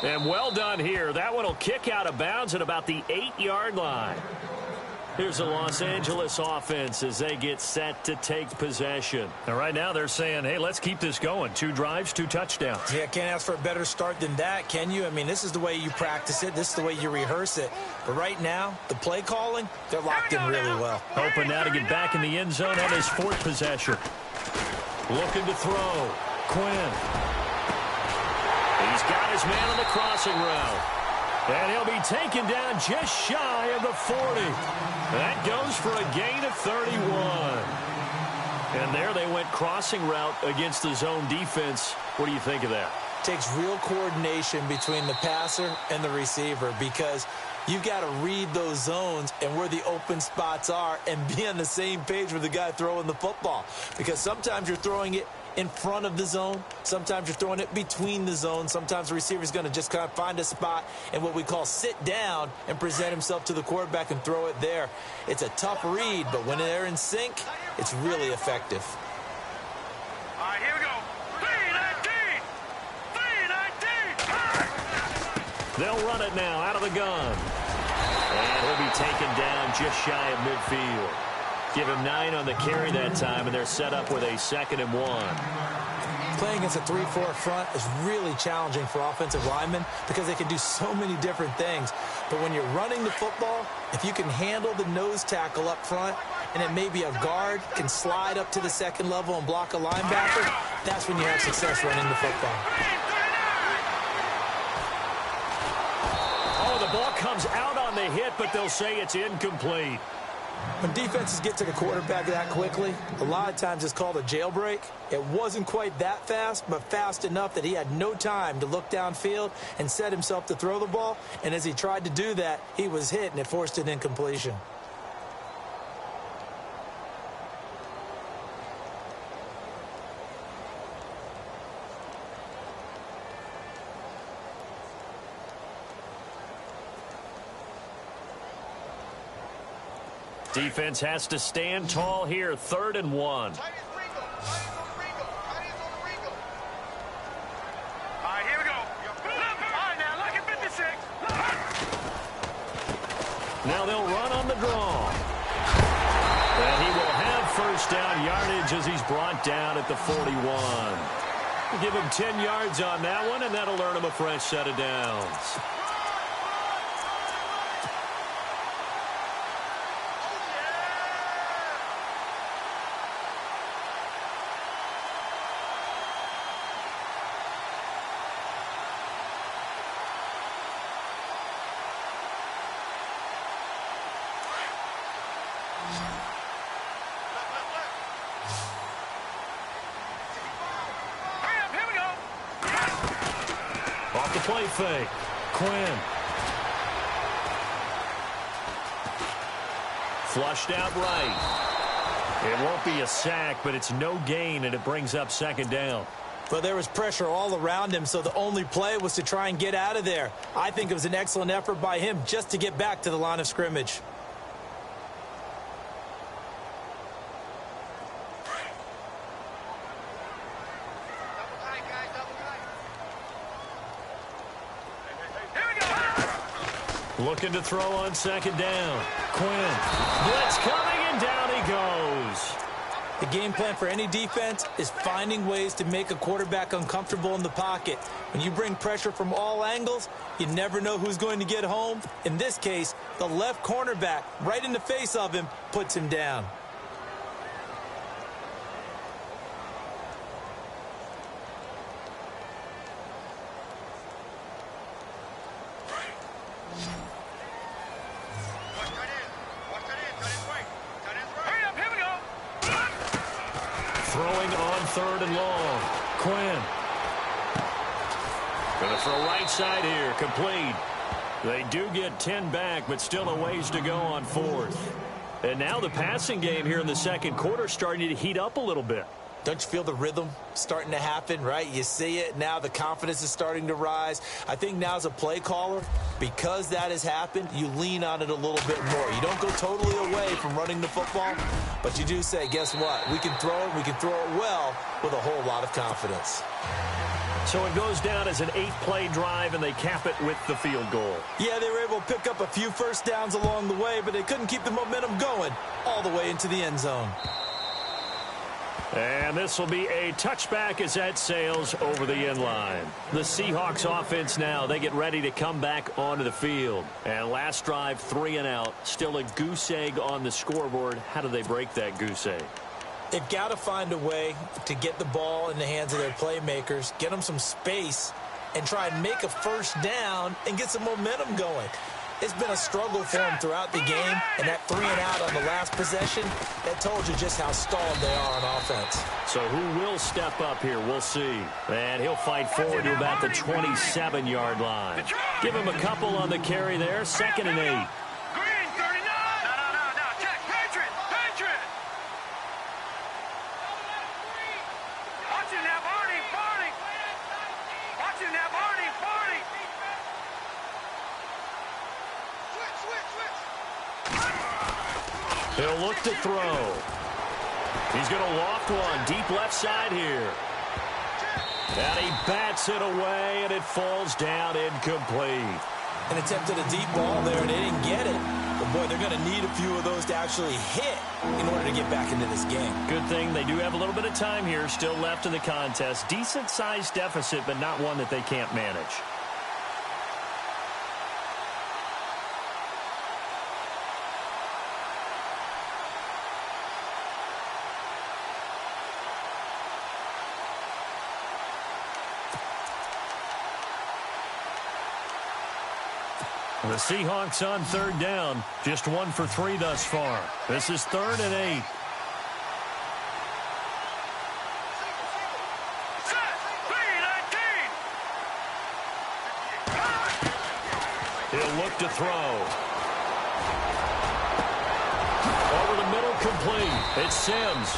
And well done here. That one will kick out of bounds at about the 8-yard line. Here's the Los Angeles offense as they get set to take possession. And right now they're saying, hey, let's keep this going. 2 drives, 2 touchdowns. Yeah, can't ask for a better start than that, can you? I mean, this is the way you practice it. This is the way you rehearse it. But right now, the play calling, they're locked in really well. Hoping now to get back in the end zone on his 4th possession. Looking to throw. Quinn. He's got his man on the crossing route. And he'll be taken down just shy of the 40. That goes for a gain of 31. And there they went crossing route against the zone defense. What do you think of that? Takes real coordination between the passer and the receiver because you've got to read those zones and where the open spots are and be on the same page with the guy throwing the football. Because sometimes you're throwing it in front of the zone. Sometimes you're throwing it between the zones. Sometimes the receiver's going to just kind of find a spot and what we call sit down and present himself to the quarterback and throw it there. It's a tough read, but when they're in sync, it's really effective. All right, here we go. 3-19! They'll run it now out of the gun. And he'll be taken down just shy of midfield. Give him 9 on the carry that time, and they're set up with a 2nd and 1. Playing against a 3-4 front is really challenging for offensive linemen because they can do so many different things. But when you're running the football, if you can handle the nose tackle up front, and then maybe a guard can slide up to the 2nd level and block a linebacker, that's when you have success running the football. Oh, the ball comes out on the hit, but they'll say it's incomplete. When defenses get to the quarterback that quickly, a lot of times it's called a jailbreak. It wasn't quite that fast, but fast enough that he had no time to look downfield and set himself to throw the ball. And as he tried to do that, he was hit, and it forced an incompletion. Defense has to stand tall here. 3rd and 1. All right, here we go. All right, now look at 56. Now they'll run on the draw. And he will have first down yardage as he's brought down at the 41. We'll give him 10 yards on that one, and that'll earn him a fresh set of downs. Off the play fake. Quinn. Flushed out right. It won't be a sack, but it's no gain, and it brings up 2nd down. Well, there was pressure all around him, so the only play was to try and get out of there. I think it was an excellent effort by him just to get back to the line of scrimmage. Looking to throw on 2nd down. Quinn. Blitz coming, and down he goes. The game plan for any defense is finding ways to make a quarterback uncomfortable in the pocket. When you bring pressure from all angles, you never know who's going to get home. In this case, the left cornerback, right in the face of him, puts him down. Throwing on 3rd and long. Quinn. Going to throw right side here. Complete. They do get 10 back, but still a ways to go on 4th. And now the passing game here in the 2nd quarter starting to heat up a little bit. Don't you feel the rhythm starting to happen, right? You see it now. The confidence is starting to rise. I think now as a play caller, because that has happened, you lean on it a little bit more. You don't go totally away from running the football, but you do say, guess what? We can throw it. We can throw it well with a whole lot of confidence. So it goes down as an 8-play drive, and they cap it with the field goal. Yeah, they were able to pick up a few first downs along the way, but they couldn't keep the momentum going all the way into the end zone. And this will be a touchback as that sails over the end line. The Seahawks offense now, they get ready to come back onto the field. And last drive, 3 and out. Still a goose egg on the scoreboard. How do they break that goose egg? They've got to find a way to get the ball in the hands of their playmakers, get them some space, and try and make a first down and get some momentum going. It's been a struggle for them throughout the game, and that 3 and out on the last possession, that told you just how stalled they are on offense. So who will step up here? We'll see. And he'll fight forward to about the 27-yard line. Give him a couple on the carry there, 2nd and 8. He'll look to throw. He's going to loft one deep left side here. And he bats it away, and it falls down incomplete. And attempted a deep ball there, and they didn't get it. But, boy, they're going to need a few of those to actually hit in order to get back into this game. Good thing they do have a little bit of time here still left in the contest. Decent-sized deficit, but not one that they can't manage. The Seahawks on 3rd down. Just 1 for 3 thus far. This is 3rd and 8. He'll look to throw. Over the middle, complete. It's Sims.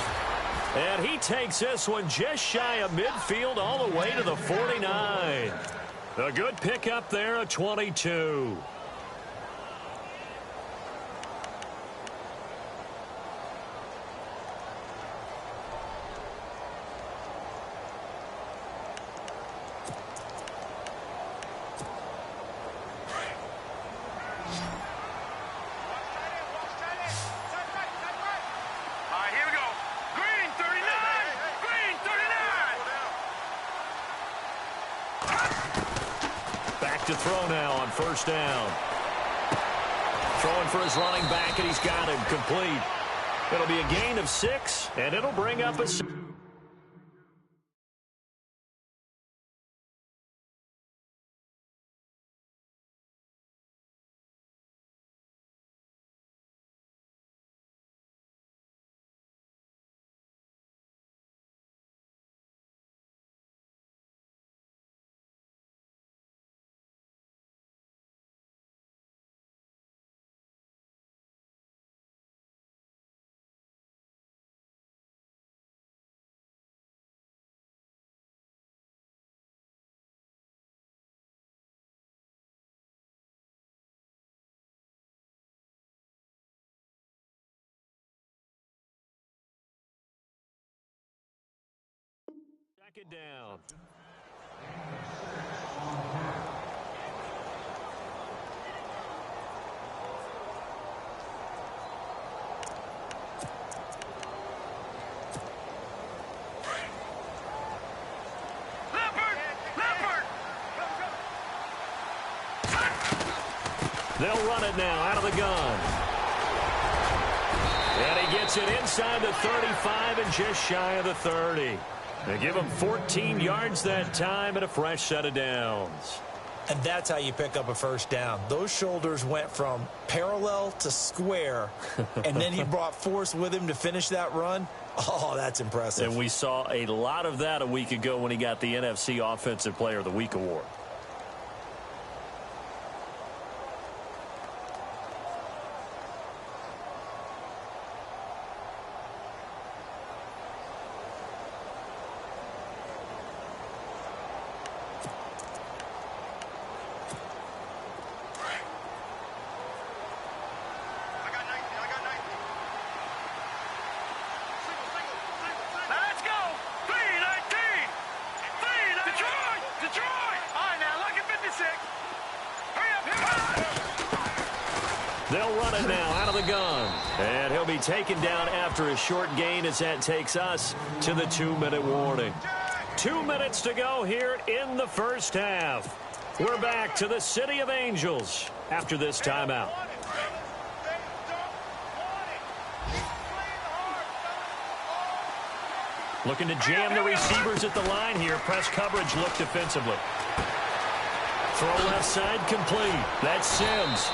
And he takes this one just shy of midfield all the way to the 49. A good pickup there, a 22. To throw now on 1st down. Throwing for his running back, and he's got him complete. It'll be a gain of 6, and it'll bring up a... Second down. They'll run it now out of the gun. And he gets it inside the 35 and just shy of the 30. They give him 14 yards that time and a fresh set of downs. And that's how you pick up a first down. Those shoulders went from parallel to square, and then he brought force with him to finish that run. Oh, that's impressive. And we saw a lot of that a week ago when he got the NFC Offensive Player of the Week award. They'll run it now out of the gun. And he'll be taken down after a short gain as that takes us to the 2-minute warning. 2 minutes to go here in the first half. We're back to the City of Angels after this timeout. Looking to jam the receivers at the line here. Press coverage look defensively. Throw left side complete. That's Sims.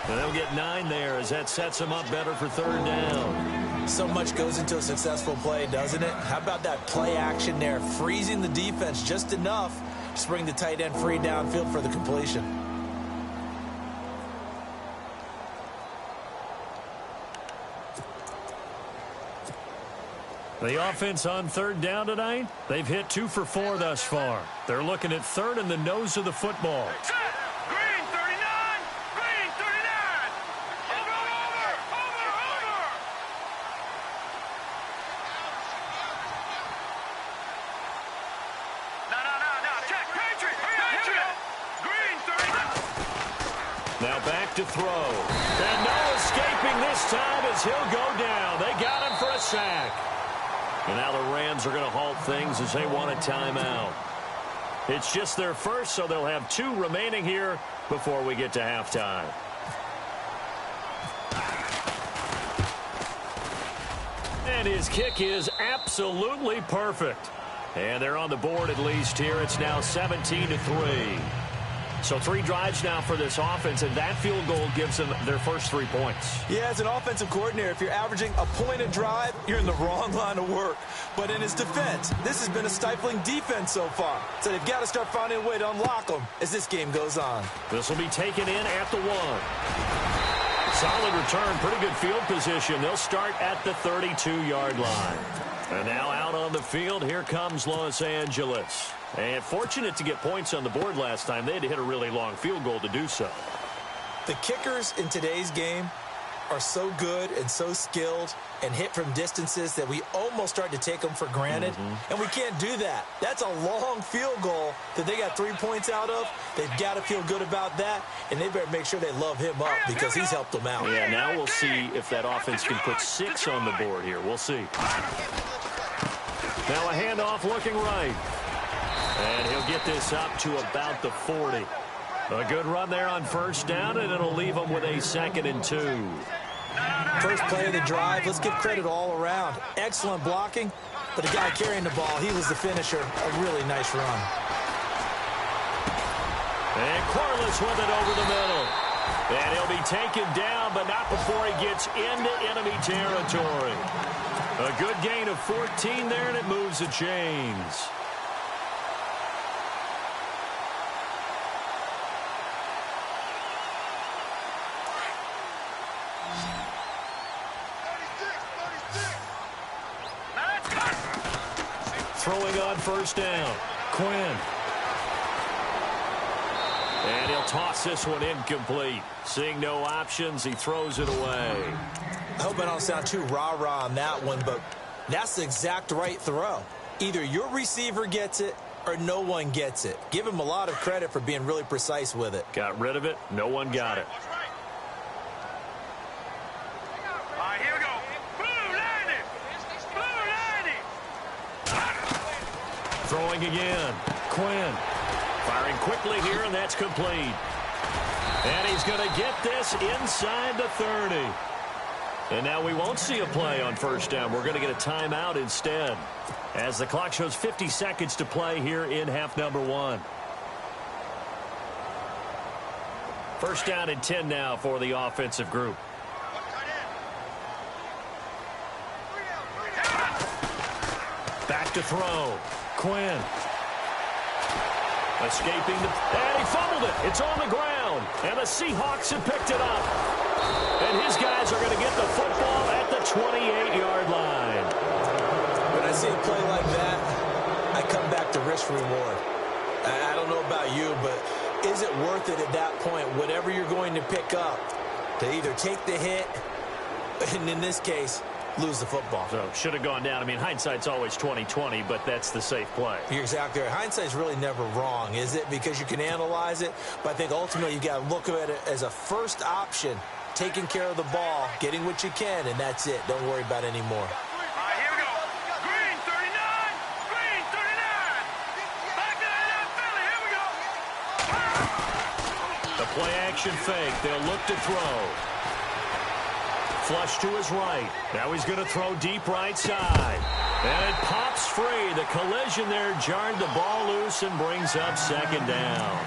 And they'll get 9 there as that sets them up better for third down. So much goes into a successful play, doesn't it? How about that play action there? Freezing the defense just enough to bring the tight end free downfield for the completion. The offense on third down tonight, they've hit 2 for 4 thus far. They're looking at third in the nose of the football. Green 39! Green 39! Over! No. Check. Patriot! Patriot! Green 39! Now back to throw. And no escaping this time as he'll go down. They got him for a sack. And now the Rams are going to halt things as they want a timeout. It's just their first, so they'll have 2 remaining here before we get to halftime. And his kick is absolutely perfect. And they're on the board at least here. It's now 17-3. So 3 drives now for this offense, and that field goal gives them their first 3 points. Yeah, as an offensive coordinator, if you're averaging a point a drive, you're in the wrong line of work. But in his defense, this has been a stifling defense so far. So they've got to start finding a way to unlock them as this game goes on. This will be taken in at the 1. Solid return, pretty good field position. They'll start at the 32-yard line. And now out on the field, here comes Los Angeles. And fortunate to get points on the board last time. They had to hit a really long field goal to do so. The kickers in today's game are so good and so skilled and hit from distances that we almost start to take them for granted. And we can't do that. That's a long field goal that they got 3 points out of. They've got to feel good about that, and they better make sure they love him up because he's helped them out. Yeah, now we'll see if that offense can put 6 on the board here. We'll see. Now a handoff looking right. And he'll get this up to about the 40. A good run there on first down, and it'll leave him with a 2nd and 2. First play of the drive, let's give credit all around. Excellent blocking, but the guy carrying the ball, he was the finisher. A really nice run. And Corliss with it over the middle. And he'll be taken down, but not before he gets into enemy territory. A good gain of 14 there, and it moves the chains. Throwing on first down, Quinn. And he'll toss this one incomplete. Seeing no options, he throws it away. I hope I don't sound too rah-rah on that one, but that's the exact right throw. Either your receiver gets it or no one gets it. Give him a lot of credit for being really precise with it. Got rid of it. No one got it. All right, here we go. Blue 90. Throwing again. Quinn. Firing quickly here, and that's complete. And he's going to get this inside the 30. And now we won't see a play on first down. We're going to get a timeout instead, as the clock shows 50 seconds to play here in half number 1. First down and 10 now for the offensive group. Back to throw. Quinn. Escaping the... And he fumbled it. It's on the ground. And the Seahawks have picked it up. And his guys are going to get the football at the 28-yard line. When I see a play like that, I come back to risk reward. I don't know about you, but is it worth it at that point, whatever you're going to pick up, to either take the hit, and in this case, lose the football. So should have gone down. I mean, hindsight's always 20/20, but that's the safe play. You're exactly right. Hindsight's really never wrong, is it? Because you can analyze it, but I think ultimately you got to look at it as a first option, taking care of the ball, getting what you can, and that's it. Don't worry about it anymore. All right, here we go. Green 39. Green 39. Back to that Philly. Here we go. The play action fake. They'll look to throw. Flush to his right. Now he's going to throw deep right side. And it pops free. The collision there jarred the ball loose and brings up second down.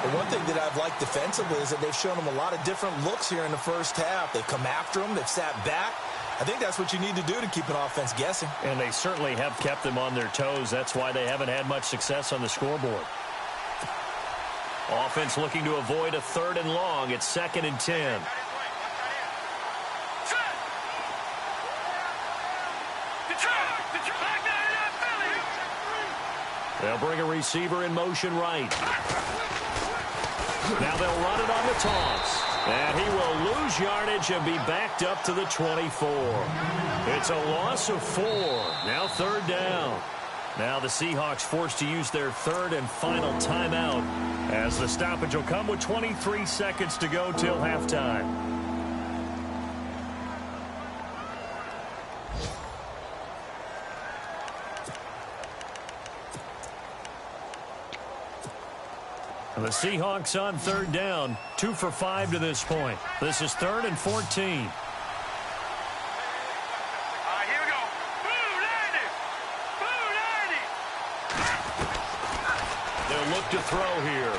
The one thing that I've liked defensively is that they've shown them a lot of different looks here in the first half. They've come after them. They've sat back. I think that's what you need to do to keep an offense guessing. And they certainly have kept them on their toes. That's why they haven't had much success on the scoreboard. Offense looking to avoid a 3rd and long. It's 2nd and 10. They'll bring a receiver in motion right. Now they'll run it on the toss. And he will lose yardage and be backed up to the 24. It's a loss of 4. Now 3rd down. Now the Seahawks forced to use their 3rd and final timeout as the stoppage will come with 23 seconds to go till halftime. The Seahawks on 3rd down, 2 for 5 to this point. This is 3rd and 14. All right, here we go. Blue 90. Blue 90. They'll look to throw here.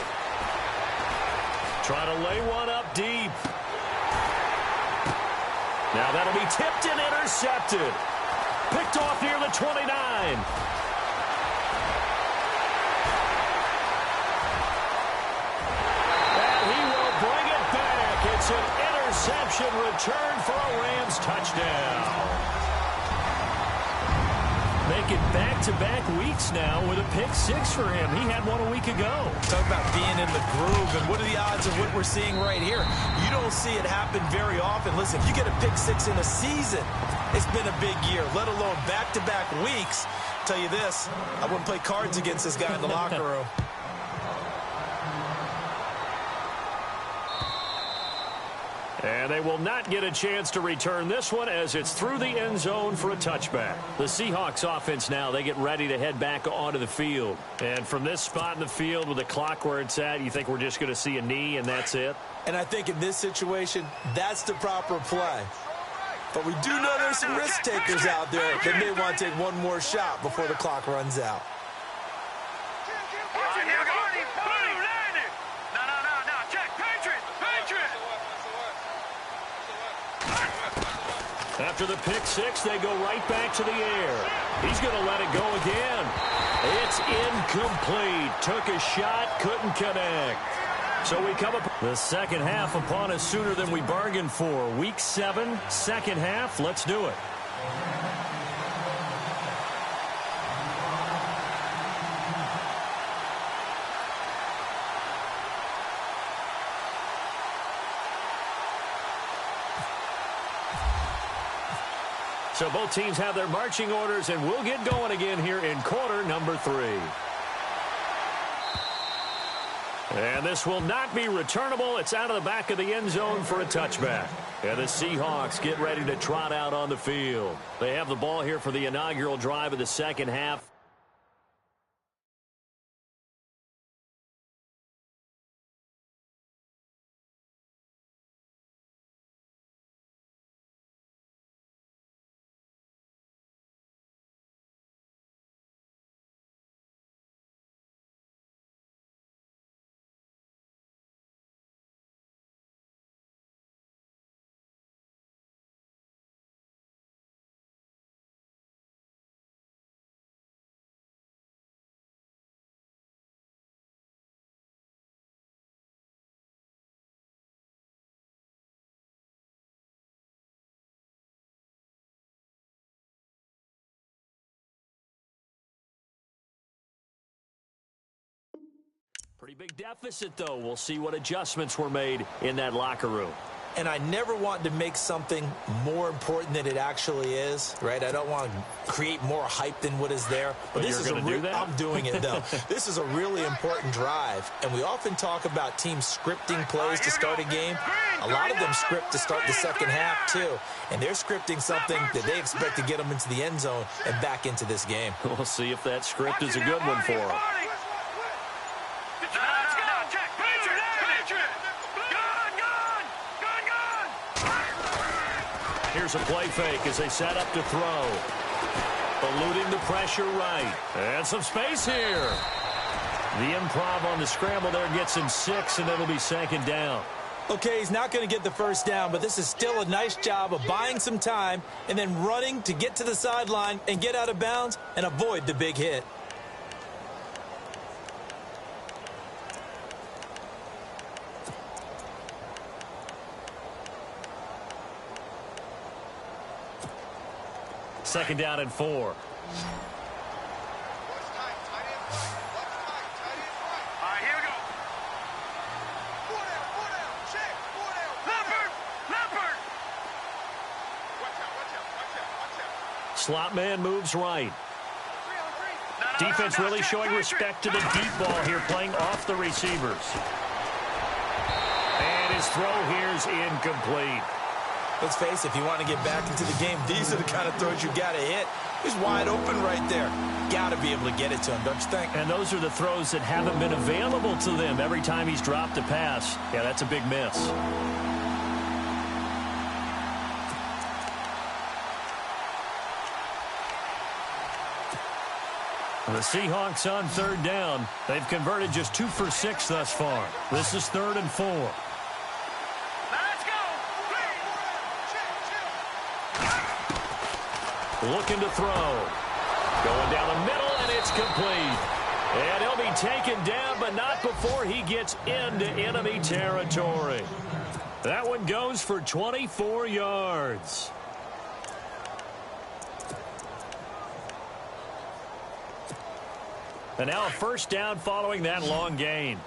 Try to lay one up deep. Now that'll be tipped and intercepted. Picked off near the 29. It's an interception return for a Rams touchdown. Making back-to-back weeks now with a pick 6 for him. He had one a week ago. Talk about being in the groove, and what are the odds of what we're seeing right here? You don't see it happen very often. Listen, if you get a pick 6 in a season, it's been a big year, let alone back-to-back weeks. I'll tell you this, I wouldn't play cards against this guy in the locker room. And they will not get a chance to return this one as it's through the end zone for a touchback. The Seahawks offense now, they get ready to head back onto the field. And from this spot in the field with the clock where it's at, you think we're just going to see a knee and that's it? And I think in this situation, that's the proper play. But we do know there's some risk takers out there that may want to take one more shot before the clock runs out. All right, here we go. Blue 90. No. Check. Patriot. After the pick 6, they go right back to the air. He's going to let it go again. It's incomplete. Took a shot, couldn't connect. So we come up the second half upon us sooner than we bargained for. Week 7, second half. Let's do it. So both teams have their marching orders, and we'll get going again here in quarter number 3. And this will not be returnable. It's out of the back of the end zone for a touchback. And the Seahawks get ready to trot out on the field. They have the ball here for the inaugural drive of the second half. Pretty big deficit, though. We'll see what adjustments were made in that locker room. and I never want to make something more important than it actually is, right? I don't want to create more hype than what is there. But this is I'm doing it, though. This is a really important drive, and we often talk about teams scripting plays to start a game. A lot of them script to start the second half, too, and they're scripting something that they expect to get them into the end zone and back into this game. We'll see if that script is a good one for them. Here's a play fake as they set up to throw. Eluding the pressure right. And some space here. The improv on the scramble there gets him 6, and it'll be second down. Okay, he's not going to get the first down, but this is still a nice job of buying some time and then running to get to the sideline and get out of bounds and avoid the big hit. Second down and 4. Slot man moves right. Defense really showing respect to the deep ball here, playing off the receivers. And his throw here is incomplete. Let's face it, if you want to get back into the game, these are the kind of throws you got to hit. He's wide open right there. Got to be able to get it to him, don't you think? And those are the throws that haven't been available to them every time he's dropped a pass. Yeah, that's a big miss. The Seahawks on third down. They've converted just 2 for 6 thus far. This is 3rd and 4. Let's go. Looking to throw. Going down the middle, and it's complete. And he'll be taken down, but not before he gets into enemy territory. That one goes for 24 yards. And now a first down following that long gain.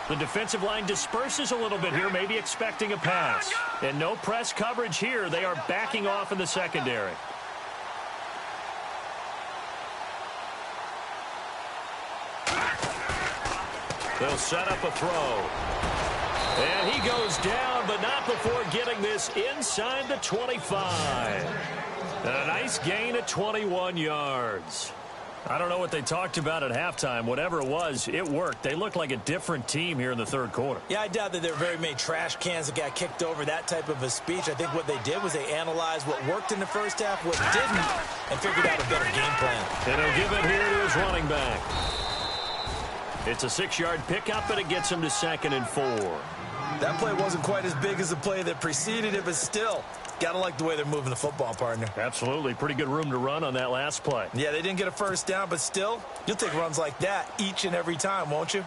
The defensive line disperses a little bit here, maybe expecting a pass. And no press coverage here. They are backing off in the secondary. They'll set up a throw. And he goes down, but not before getting this inside the 25. And a nice gain of 21 yards. I don't know what they talked about at halftime. Whatever it was, it worked. They look like a different team here in the third quarter. Yeah, I doubt that there were very many trash cans that got kicked over, that type of a speech. I think what they did was they analyzed what worked in the first half, what didn't, and figured out a better game plan. And he'll give it here to his running back. It's a 6-yard pickup, and it gets him to 2nd and 4. That play wasn't quite as big as the play that preceded it, but still, got to like the way they're moving the football, partner. Absolutely. Pretty good room to run on that last play. Yeah, they didn't get a first down, but still, you'll take runs like that each and every time, won't you?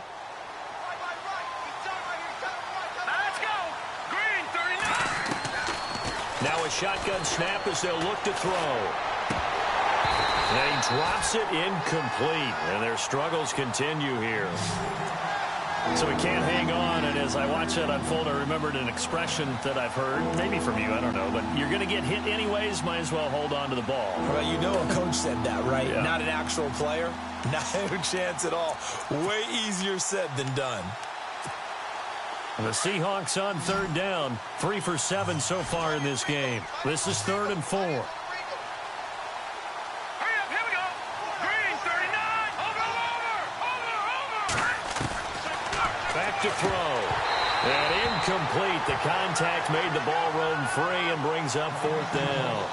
Let's go. Green, 39. Now a shotgun snap as they'll look to throw. And he drops it incomplete. And their struggles continue here. So he can't hang on, and as I watch that unfold, I remembered an expression that I've heard, maybe from you, I don't know, but you're going to get hit anyways, might as well hold on to the ball. Well, you know a coach said that, right? Yeah. Not an actual player. Not a chance at all. Way easier said than done. And the Seahawks on third down, 3 for 7 so far in this game. This is 3rd and 4. Hurry up, here we go. Green, 39. Over. Back to throw. And incomplete. The contact made the ball roam free and brings up 4th down.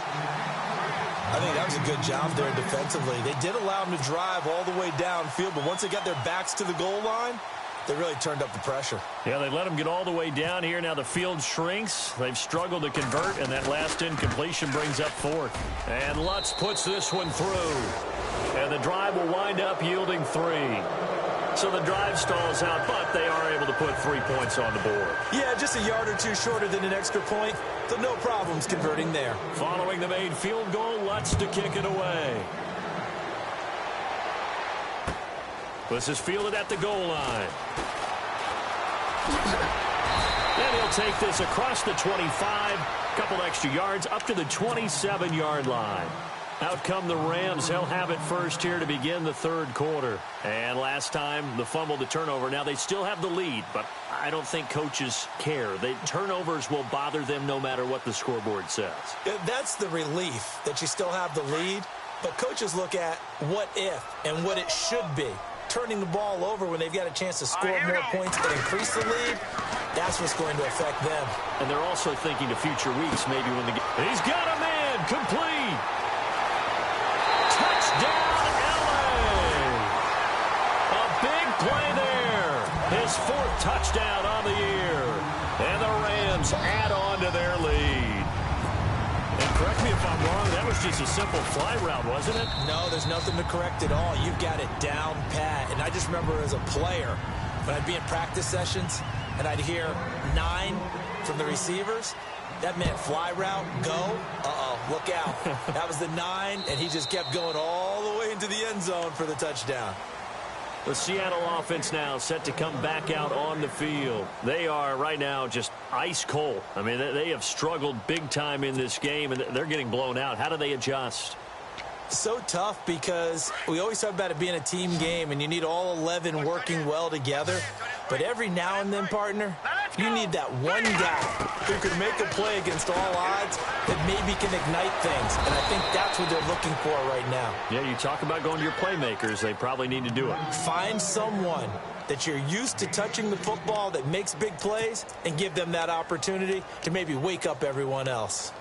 I think that was a good job there defensively. They did allow them to drive all the way downfield, but once they got their backs to the goal line, they really turned up the pressure. Yeah, they let them get all the way down here. Now the field shrinks. They've struggled to convert, and that last incompletion brings up 4th. And Lutz puts this one through. And the drive will wind up yielding 3. So the drive stalls out, but they are able to put 3 points on the board. Yeah, just a yard or two shorter than an extra point, so no problems converting there. Following the made field goal, Lutz to kick it away. This is fielded at the goal line. And he'll take this across the 25, a couple extra yards, up to the 27-yard line. Out come the Rams. They'll have it first here to begin the third quarter. And last time, the fumble, the turnover. Now, they still have the lead, but I don't think coaches care. Turnovers will bother them no matter what the scoreboard says. That's the relief that you still have the lead. But coaches look at what if and what it should be. Turning the ball over when they've got a chance to score more points and increase the lead, that's what's going to affect them. And they're also thinking to future weeks, maybe when the game. He's got a man, complete. Touchdown, LA. A big play there. His fourth touchdown on the year. And the Rams add on to their lead. And correct me if I'm wrong, that was just a simple fly route, wasn't it? No, there's nothing to correct at all. You've got it down pat. And I just remember as a player, when I'd be in practice sessions and I'd hear 9 from the receivers, that meant fly route, go, look out. That was the 9, and he just kept going all the way into the end zone for the touchdown. The Seattle offense now set to come back out on the field. They are right now just ice cold. I mean, they have struggled big time in this game, and they're getting blown out. How do they adjust? So tough because we always talk about it being a team game, and you need all 11 working well together. But every now and then, partner, you need that one guy who can make a play against all odds that maybe can ignite things. And I think that's what they're looking for right now. Yeah, you talk about going to your playmakers. They probably need to do it. Find someone that you're used to touching the football that makes big plays and give them that opportunity to maybe wake up everyone else.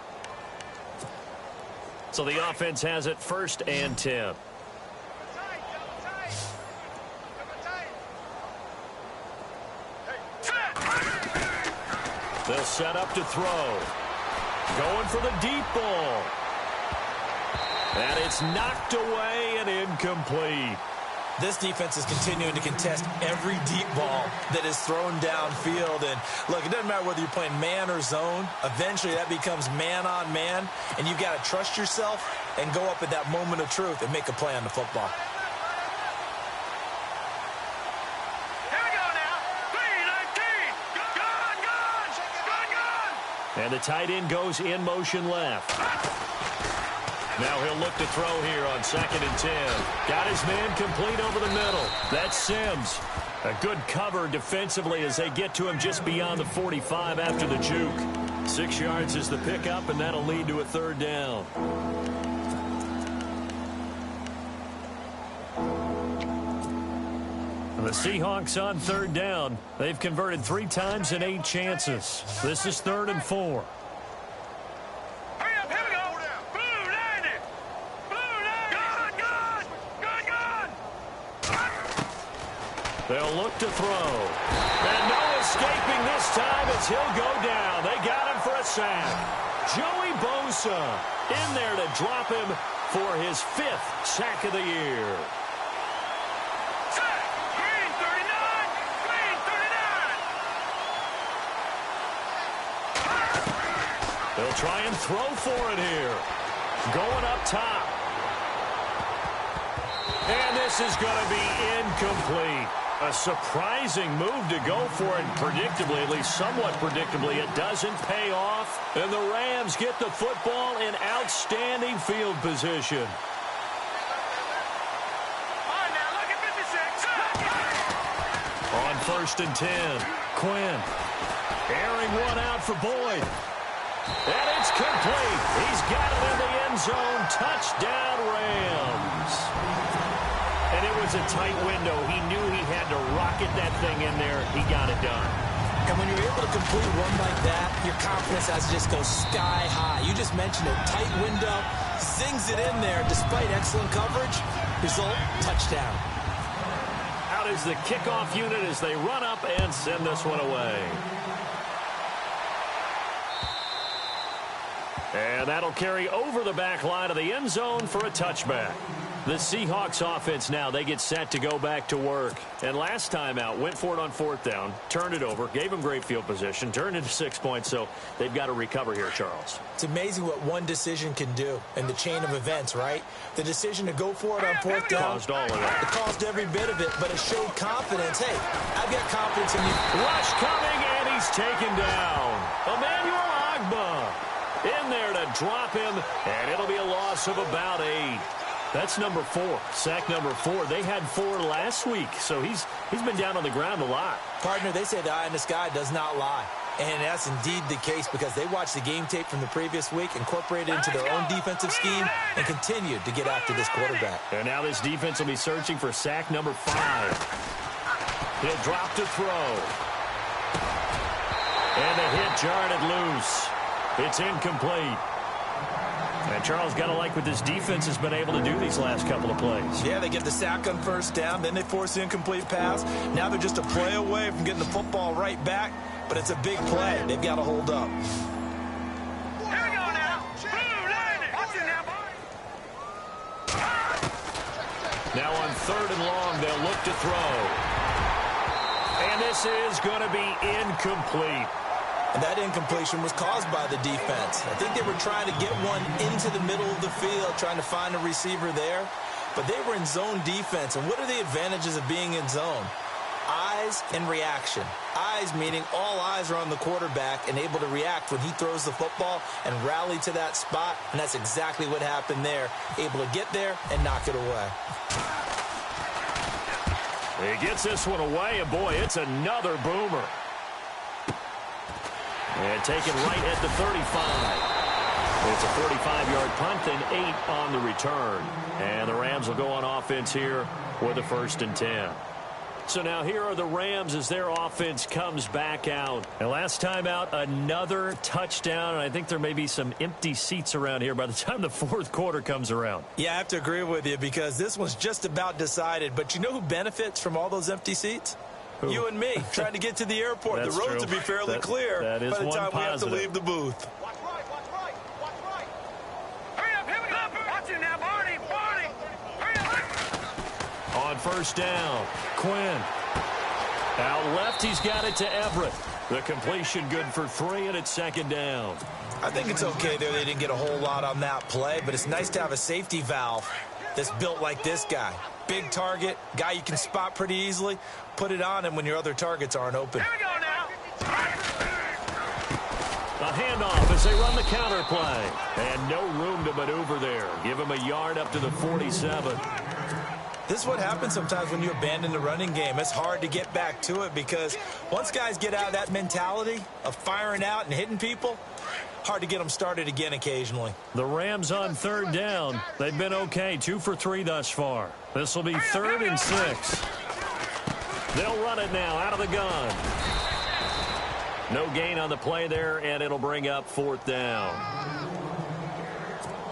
So the offense has it 1st and 10. They'll set up to throw. Going for the deep ball. And it's knocked away and incomplete. This defense is continuing to contest every deep ball that is thrown downfield. And, look, it doesn't matter whether you're playing man or zone. Eventually, that becomes man on man. And you've got to trust yourself and go up at that moment of truth and make a play on the football. And the tight end goes in motion left. Now he'll look to throw here on 2nd and 10. Got his man complete over the middle. That's Sims. A good cover defensively as they get to him just beyond the 45 after the juke. 6 yards is the pickup, and that'll lead to a 3rd down. The Seahawks on 3rd down. They've converted 3 times in 8 chances. This is 3rd and 4. Hurry up, here we go. Blue 90. Blue 90. Good. They'll look to throw. And no escaping this time as he'll go down. They got him for a sack. Joey Bosa in there to drop him for his 5th sack of the year. They'll try and throw for it here. Going up top. And this is going to be incomplete. A surprising move to go for it. Predictably, at least somewhat predictably, it doesn't pay off. And the Rams get the football in outstanding field position. On 1st and 10, Quinn. Airing one out for Boyd. And it's complete. He's got it in the end zone. Touchdown, Rams. And it was a tight window. He knew he had to rocket that thing in there. He got it done. And when you're able to complete one like that, your confidence has to just go sky high. You just mentioned it. Tight window, zings it in there despite excellent coverage. Result, touchdown. Out is the kickoff unit as they run up and send this one away. And that'll carry over the back line of the end zone for a touchback. The Seahawks offense now, they get set to go back to work. And last time out, went for it on 4th down, turned it over, gave them great field position, turned into 6 points, so they've got to recover here, Charles. It's amazing what one decision can do in the chain of events, right? The decision to go for it on 4th down. Caused all of that. It caused every bit of it, but it showed confidence. Hey, I've got confidence in you. Rush coming, and he's taken down. Emmanuel Ogbah in there to drop him, and it'll be a loss of about 8. That's number 4, sack number 4. They had 4 last week, so he's been down on the ground a lot. Partner, they say the eye in the sky does not lie. And that's indeed the case because they watched the game tape from the previous week, incorporated it into their own defensive scheme, and continued to get after this quarterback. And now this defense will be searching for sack number 5. He'll drop to throw. And the hit jarred it loose. It's incomplete. And Charles, got to like what this defense has been able to do these last couple of plays. Yeah, they get the sack on 1st down, then they force the incomplete pass. Now they're just a play away from getting the football right back, but it's a big play. They've got to hold up. Here we go now. Boom, land it. Watch it now, boy. Now on 3rd and long, they'll look to throw. And this is going to be incomplete. And that incompletion was caused by the defense. I think they were trying to get one into the middle of the field, trying to find a receiver there. But they were in zone defense. And what are the advantages of being in zone? Eyes and reaction. Eyes meaning all eyes are on the quarterback and able to react when he throws the football and rally to that spot. And that's exactly what happened there. Able to get there and knock it away. He gets this one away, and boy, it's another boomer. And taken right at the 35. It's a 45-yard punt and 8 on the return. And the Rams will go on offense here with a 1st and 10. So now here are the Rams as their offense comes back out. And last time out, another touchdown. And I think there may be some empty seats around here by the time the 4th quarter comes around. Yeah, I have to agree with you because this one's just about decided. But you know who benefits from all those empty seats? Who? You and me, trying to get to the airport. The roads will be fairly clear by the time we have to leave the booth. Watch right, watch right, watch right. Hurry up, here we go. Watch it now, Barney, Barney. Hurry up. On 1st down, Quinn. Out left, he's got it to Everett. The completion good for 3, and it's 2nd down. I think it's okay there. They didn't get a whole lot on that play, but it's nice to have a safety valve that's built like this guy. Big target, guy you can spot pretty easily. Put it on him when your other targets aren't open. Here we go now. A handoff as they run the counter play. And no room to maneuver there. Give him a yard up to the 47. This is what happens sometimes when you abandon the running game. It's hard to get back to it because once guys get out of that mentality of firing out and hitting people, hard to get them started again occasionally. The Rams on 3rd down. They've been okay, 2 for 3 thus far. This will be 3rd and 6. They'll run it now out of the gun. No gain on the play there, and it'll bring up 4th down.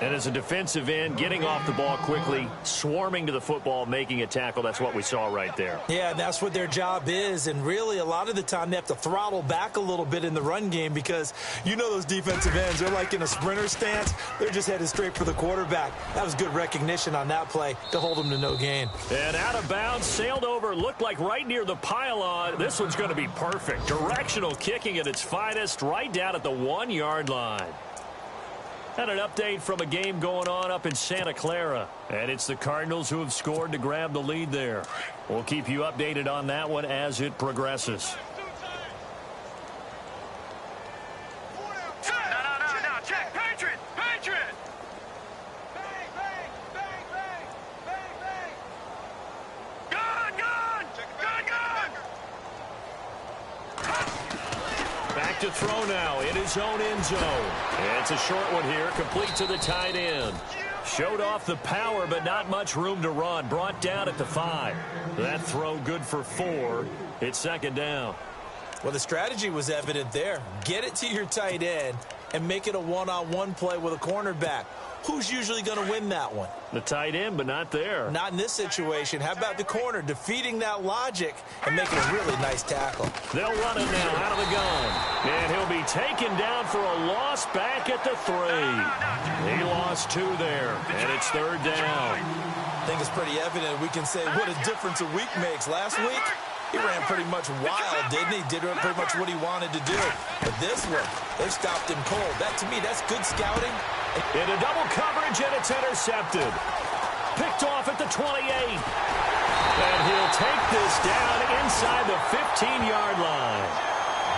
And as a defensive end, getting off the ball quickly, swarming to the football, making a tackle, that's what we saw right there. Yeah, and that's what their job is. And really, a lot of the time, they have to throttle back a little bit in the run game because you know those defensive ends, they're like in a sprinter stance. They're just headed straight for the quarterback. That was good recognition on that play to hold them to no gain. And out of bounds, sailed over, looked like right near the pylon. This one's going to be perfect. Directional kicking at its finest, right down at the 1-yard line. And an update from a game going on up in Santa Clara. And it's the Cardinals who have scored to grab the lead there. We'll keep you updated on that one as it progresses. No, check. Patriot, Patriot. Bang, bang, bang, bang, bang, bang. Gun. Back to throw now in his own end zone. It's a short one here, complete to the tight end. Showed off the power, but not much room to run. Brought down at the 5. That throw good for 4. It's 2nd down. Well, the strategy was evident there. Get it to your tight end and make it a one-on-one play with a cornerback. Who's usually going to win that one? The tight end, but not there. Not in this situation. How about the corner defeating that logic and making a really nice tackle? They'll run it now out of the gun. And he'll be taken down for a loss back at the 3. He lost 2 there, and it's 3rd down. think it's pretty evident. We can say what a difference a week makes. Last week, he ran pretty much wild, didn't he? Did pretty much what he wanted to do. But this one, they stopped him cold. That, to me, that's good scouting. Into double coverage, and it's intercepted. Picked off at the 28. And he'll take this down inside the 15-yard line.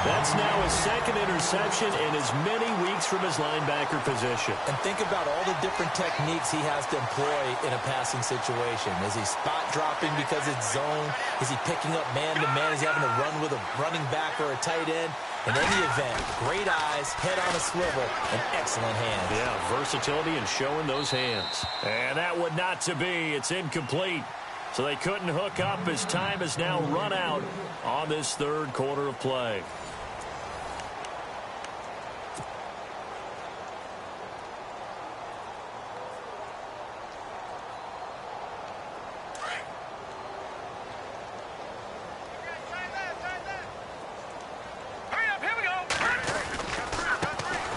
That's now his second interception in as many weeks from his linebacker position. And think about all the different techniques he has to employ in a passing situation. Is he spot dropping because it's zone? Is he picking up man-to-man? Is he having to run with a running back or a tight end? In any event, great eyes, head on a swivel, and excellent hands. Yeah, versatility and showing those hands. And that would not to be. It's incomplete. So they couldn't hook up as time has now run out on this third quarter of play.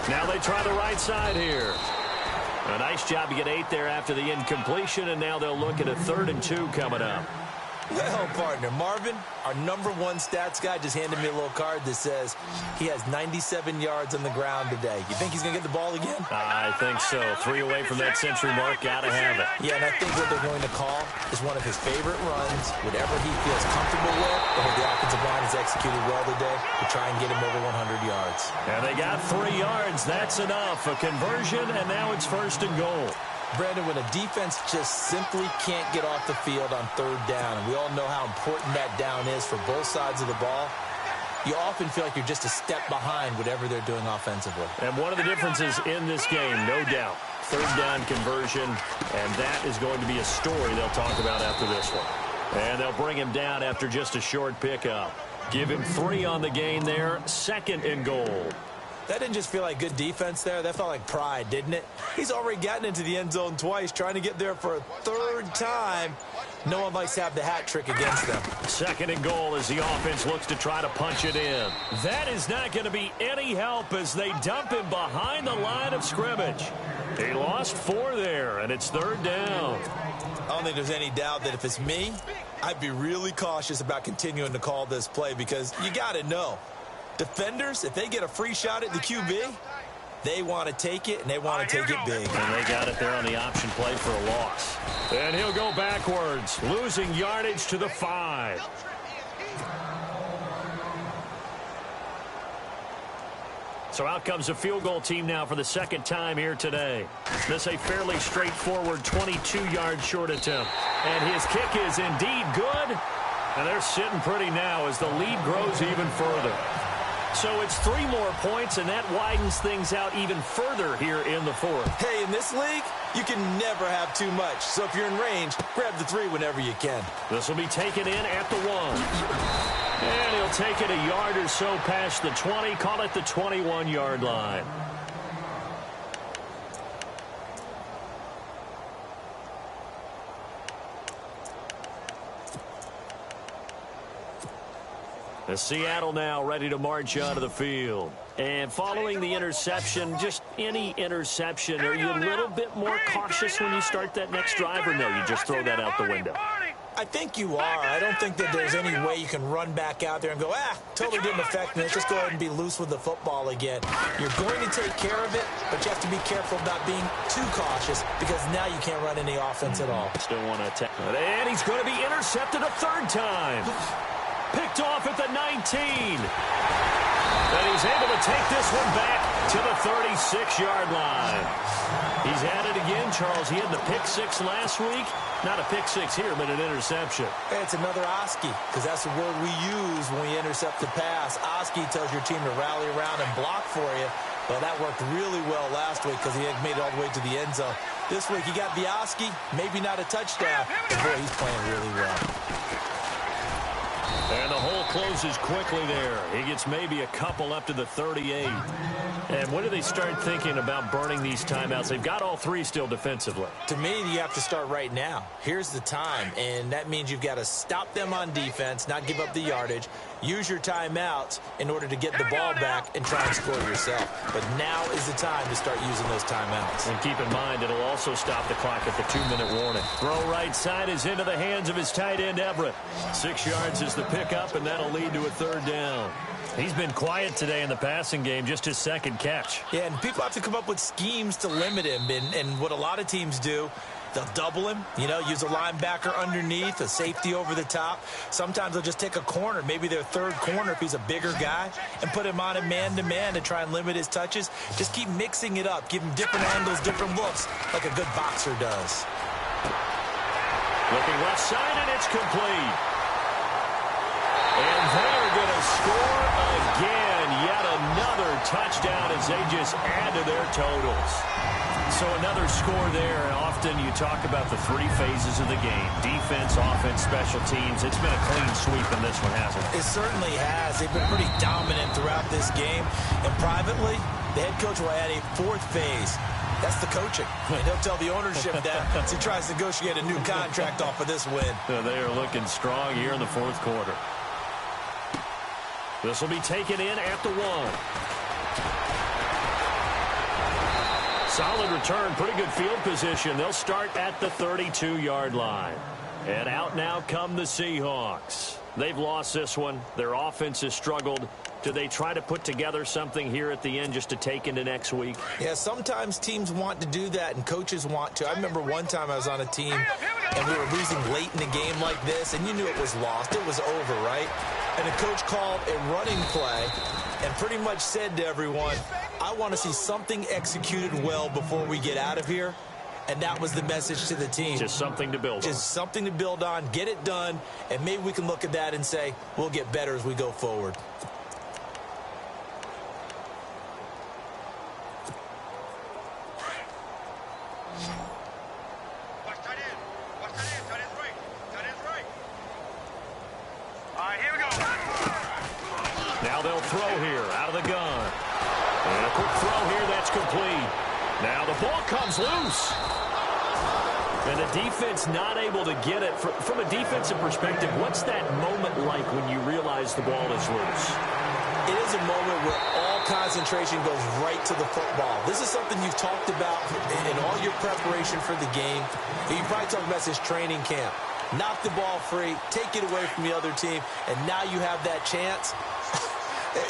Now they try the right side here. A nice job to get 8 there after the incompletion, and now they'll look at a 3rd and 2 coming up. Well, partner, Marvin, our number one stats guy just handed me a little card that says he has 97 yards on the ground today. You think he's going to get the ball again? I think so. 3 away from that century mark. Got to have it. Yeah, and I think what they're going to call is one of his favorite runs, whatever he feels comfortable with, or the offensive line has executed well today to try and get him over 100 yards. And they got 3 yards. That's enough. A conversion, and now it's 1st and goal. Brandon, when a defense just simply can't get off the field on 3rd down, and we all know how important that down is for both sides of the ball, you often feel like you're just a step behind whatever they're doing offensively. And one of the differences in this game, no doubt, 3rd down conversion, and that is going to be a story they'll talk about after this one. And they'll bring him down after just a short pickup. Give him 3 on the gain there, 2nd and goal. That didn't just feel like good defense there. That felt like pride, didn't it? He's already gotten into the end zone twice, trying to get there for a 3rd time. No one likes to have the hat trick against them. 2nd and goal as the offense looks to try to punch it in. That is not going to be any help as they dump him behind the line of scrimmage. He lost 4 there, and it's 3rd down. I don't think there's any doubt that if it's me, I'd be really cautious about continuing to call this play because you got to know. Defenders, if they get a free shot at the QB, they want to take it, and they want to take it big. And they got it there on the option play for a loss. And he'll go backwards, losing yardage to the 5. So out comes a field goal team now for the 2nd time here today. This a fairly straightforward 22-yard short attempt. And his kick is indeed good. And they're sitting pretty now as the lead grows even further. So it's 3 more points, and that widens things out even further here in the 4th. Hey, in this league, you can never have too much. So if you're in range, grab the 3 whenever you can. This will be taken in at the 1. And he'll take it a yard or so past the 20, call it the 21-yard line. The Seattle now ready to march onto the field. And following the interception, just any interception, are you a little bit more cautious when you start that next drive, or no, you just throw that out the window? I think you are. I don't think that there's any way you can run back out there and go, totally didn't affect me. Let's just go ahead and be loose with the football again. You're going to take care of it, but you have to be careful about being too cautious because now you can't run any offense at all. Still want to attack. And he's going to be intercepted a 3rd time. Picked off at the 19. And he's able to take this one back to the 36-yard line. He's had it again, Charles. He had the pick 6 last week. Not a pick 6 here, but an interception. Hey, it's another Oski, because that's the word we use when we intercept the pass. Oski tells your team to rally around and block for you. Well, that worked really well last week because he had made it all the way to the end zone. This week, he got the Oski, maybe not a touchdown, but boy, he's playing really well. And the whole closes quickly there. He gets maybe a couple up to the 38. And when do they start thinking about burning these timeouts? They've got all three still defensively. To me, you have to start right now. Here's the time, and that means you've got to stop them on defense, not give up the yardage, use your timeouts in order to get the ball back and try and score yourself. But now is the time to start using those timeouts. And keep in mind, it'll also stop the clock at the 2-minute warning. Throw right side is into the hands of his tight end, Everett. 6 yards is the pickup, and that'll lead to a third down. He's been quiet today in the passing game, just his second catch. Yeah, and people have to come up with schemes to limit him. And what a lot of teams do, they'll double him, use a linebacker underneath, a safety over the top. Sometimes they'll just take a corner, maybe their third corner if he's a bigger guy, and put him on a man-to-man to try and limit his touches. Just keep mixing it up, give him different angles, different looks, like a good boxer does. Looking left side, and it's complete. And they're going to score again. Yet another touchdown as they just add to their totals. So another score there. And often you talk about the three phases of the game. Defense, offense, special teams. It's been a clean sweep in this one, hasn't it? It certainly has. They've been pretty dominant throughout this game. And privately, the head coach will add a fourth phase. That's the coaching. And he'll tell the ownership that as he tries to negotiate a new contract off of this win. They are looking strong here in the fourth quarter. This will be taken in at the 1. Solid return, pretty good field position. They'll start at the 32-yard line. And out now come the Seahawks. They've lost this one. Their offense has struggled. Do they try to put together something here at the end just to take into next week? Yeah, sometimes teams want to do that and coaches want to. I remember one time I was on a team and we were losing late in a game like this, and you knew it was lost. It was over, right? And the coach called a running play and pretty much said to everyone, I want to see something executed well before we get out of here. And that was the message to the team. Just something to build on. Just something to build on, get it done, and maybe we can look at that and say, we'll get better as we go forward. Now they'll throw here out of the gun. And a quick throw here, that's complete. Now the ball comes loose. And the defense not able to get it. From a defensive perspective, what's that moment like when you realize the ball is loose? It is a moment where all concentration goes right to the football. This is something you've talked about in all your preparation for the game. You probably talked about this training camp. Knock the ball free, take it away from the other team, and now you have that chance.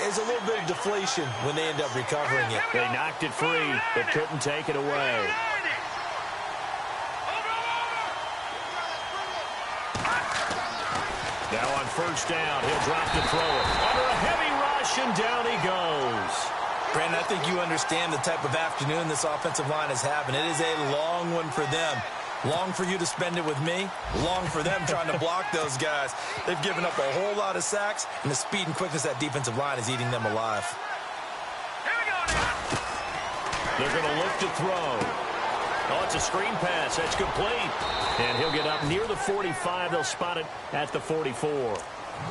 There's a little bit of deflation when they end up recovering it. They knocked it free, but couldn't take it away. Now on first down, he'll drop to throw it. Under a heavy rush, and down he goes. Brandon, I think you understand the type of afternoon this offensive line is having. It is a long one for them. Long for you to spend it with me. Long for them trying to block those guys. They've given up a whole lot of sacks, and the speed and quickness of that defensive line is eating them alive. They're going to look to throw. Oh, it's a screen pass. That's complete. And he'll get up near the 45. They'll spot it at the 44.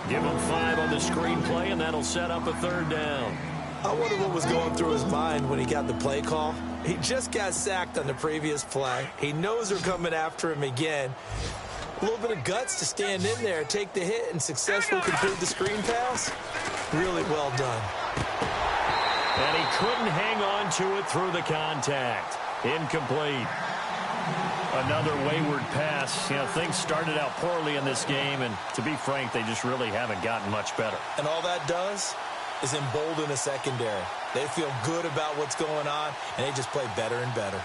Give him 5 on the screen play, and that'll set up a third down. I wonder what was going through his mind when he got the play call. He just got sacked on the previous play. He knows they're coming after him again. A little bit of guts to stand in there, take the hit, and successfully complete the screen pass. Really well done. And he couldn't hang on to it through the contact. Incomplete. Another wayward pass. Things started out poorly in this game, and to be frank, they just really haven't gotten much better. And all that does is embolden the secondary. They feel good about what's going on, and they just play better and better.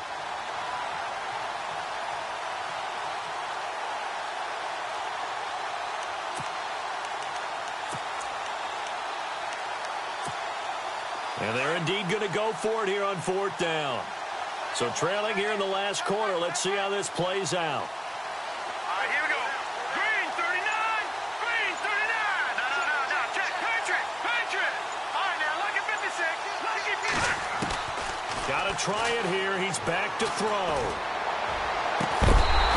And they're indeed going to go for it here on fourth down. So trailing here in the last quarter. Let's see how this plays out. All right, here we go. Green 39. Green 39. No. Check. Punch it. All right, now look at 56. Look at 56. Got to try it here. He's back to throw.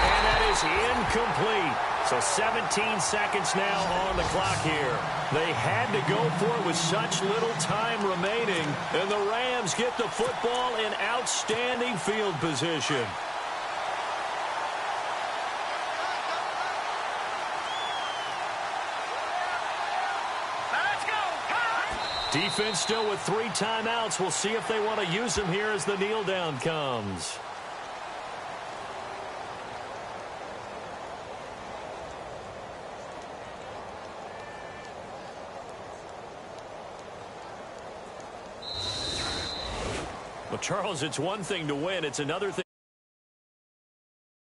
And that is incomplete. So 17 seconds now on the clock here. They had to go for it with such little time remaining, and the Rams get the football in outstanding field position. Let's go. Defense still with 3 timeouts. We'll see if they want to use them here as the kneel down comes. Well, Charles, it's one thing to win. It's another thing.